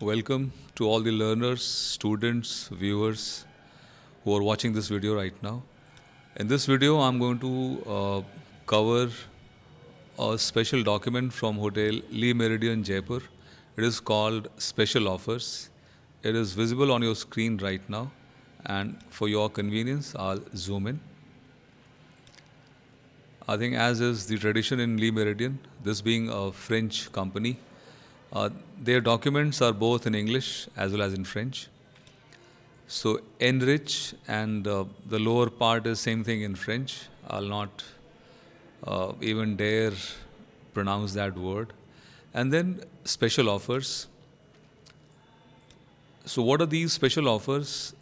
Welcome to all the learners, students, viewers who are watching this video right now. In this video, I'm going to cover a special document from Hotel Lee Meridian, Jaipur. It is called Special Offers. It is visible on your screen right now, and for your convenience, I'll zoom in. I think, as is the tradition in Lee Meridian, this being a French company, their documents are both in English as well as in French. So enrich and the lower part is same thing in French. I'll not even dare pronounce that word. And then special offers. So what are these special offers?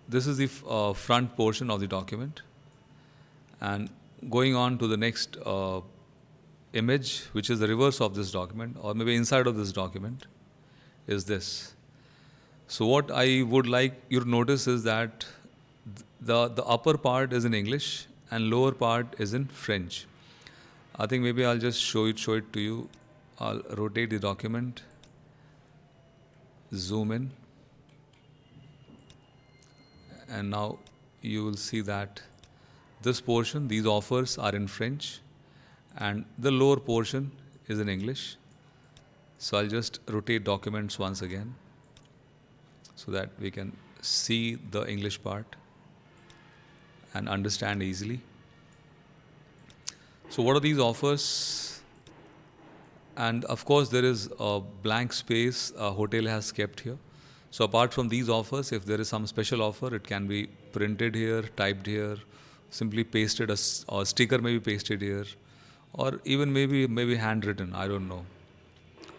This is the front portion of the document. And going on to the next image, which is the reverse of this document, or maybe inside of this document, is this. So what I would like you to notice is that the upper part is in English and lower part is in French. I think maybe I'll just show it to you. I'll rotate the document, zoom in, and now you will see that this portion, these offers are in French, and the lower portion is in English. So I'll just rotate documents once again so that we can see the English part and understand easily. So what are these offers? And of course, there is a blank space a hotel has kept here. So apart from these offers, if there is some special offer, it can be printed here, typed here, simply pasted, a sticker may be pasted here, or even maybe handwritten, I don't know.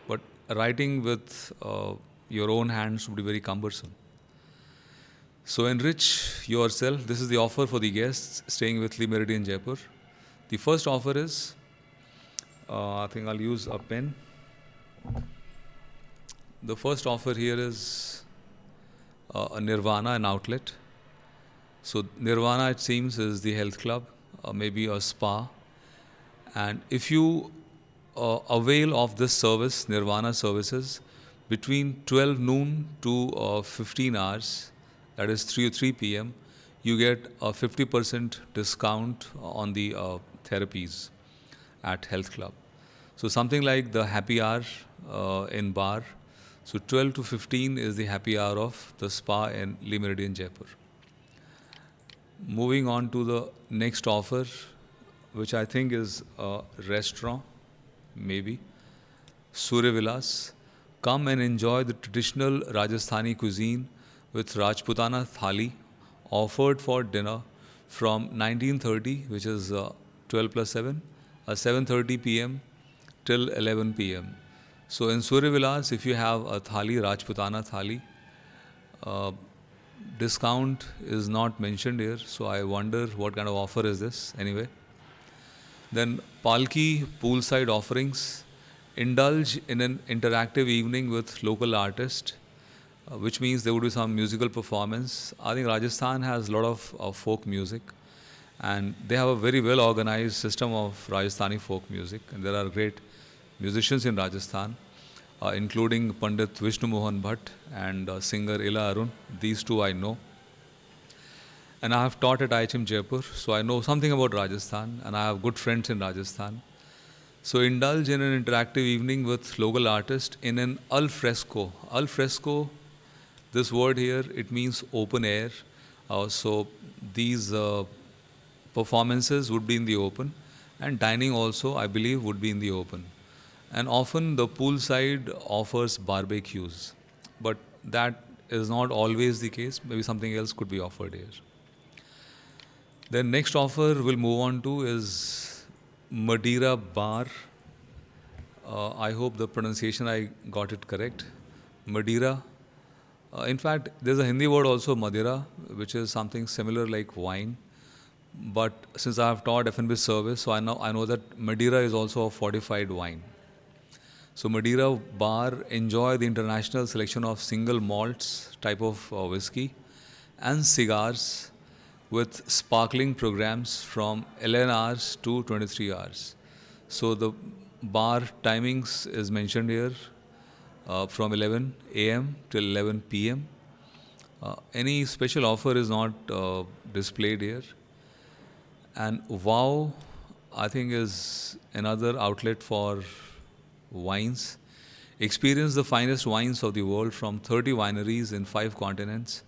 But writing with your own hands would be very cumbersome. So enrich yourself. This is the offer for the guests staying with Lee Meridian Jaipur. The first offer is, I think I'll use a pen. The first offer here is a Nirvana, an outlet. So Nirvana, it seems, is the health club, maybe a spa. And if you avail of this service, Nirvana services, between 12 noon to 15 hours, that is 3 p.m., you get a 50% discount on the therapies at health club. So something like the happy hour in bar. So 12 to 15 is the happy hour of the spa in Lee Meridian, Jaipur. Moving on to the next offer, which I think is a restaurant, maybe. Surya Vilas. Come and enjoy the traditional Rajasthani cuisine with Rajputana Thali offered for dinner from 19:30, which is 12 plus 7, 7:30 p.m. till 11 p.m. So in Surya Vilas, if you have a thali, Rajputana Thali, discount is not mentioned here. So I wonder what kind of offer is this anyway. Then Palki poolside offerings. Indulge in an interactive evening with local artists, which means there would be some musical performance. I think Rajasthan has a lot of folk music, and they have a very well organized system of Rajasthani folk music. And there are great musicians in Rajasthan, including Pandit Vishnu Mohan Bhatt and singer Ila Arun. These two I know. And I have taught at IHM Jaipur, so I know something about Rajasthan, and I have good friends in Rajasthan. So indulge in an interactive evening with local artists in an al fresco. Al fresco, this word here, it means open air. So these performances would be in the open, and dining also, I believe, would be in the open. And often the poolside offers barbecues, but that is not always the case. Maybe something else could be offered here. Then next offer we'll move on to is Madeira Bar. I hope the pronunciation I got it correct. Madeira. In fact, there's a Hindi word also, Madeira, which is something similar like wine. But since I have taught F&B service, so I know that Madeira is also a fortified wine. So Madeira Bar enjoy the international selection of single malts type of whiskey and cigars with sparkling programs from 11 hours to 23 hours. So the bar timings is mentioned here. from 11 a.m. till 11 p.m. Any special offer is not displayed here. And Wow, I think, is another outlet for wines. Experience the finest wines of the world from 30 wineries in 5 continents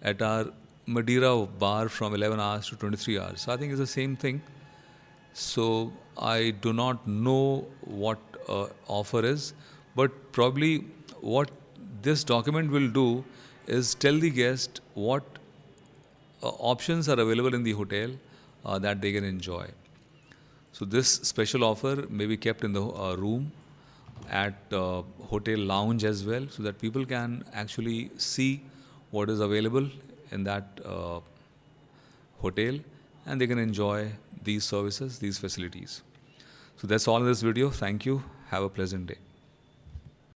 at our Madeira bar from 11 hours to 23 hours. So I think it's the same thing. So I do not know what offer is, but probably what this document will do is tell the guest what options are available in the hotel that they can enjoy. So this special offer may be kept in the room at hotel lounge as well, so that people can actually see what is available in that hotel, and they can enjoy these services, these facilities. So that's all in this video. Thank you. Have a pleasant day.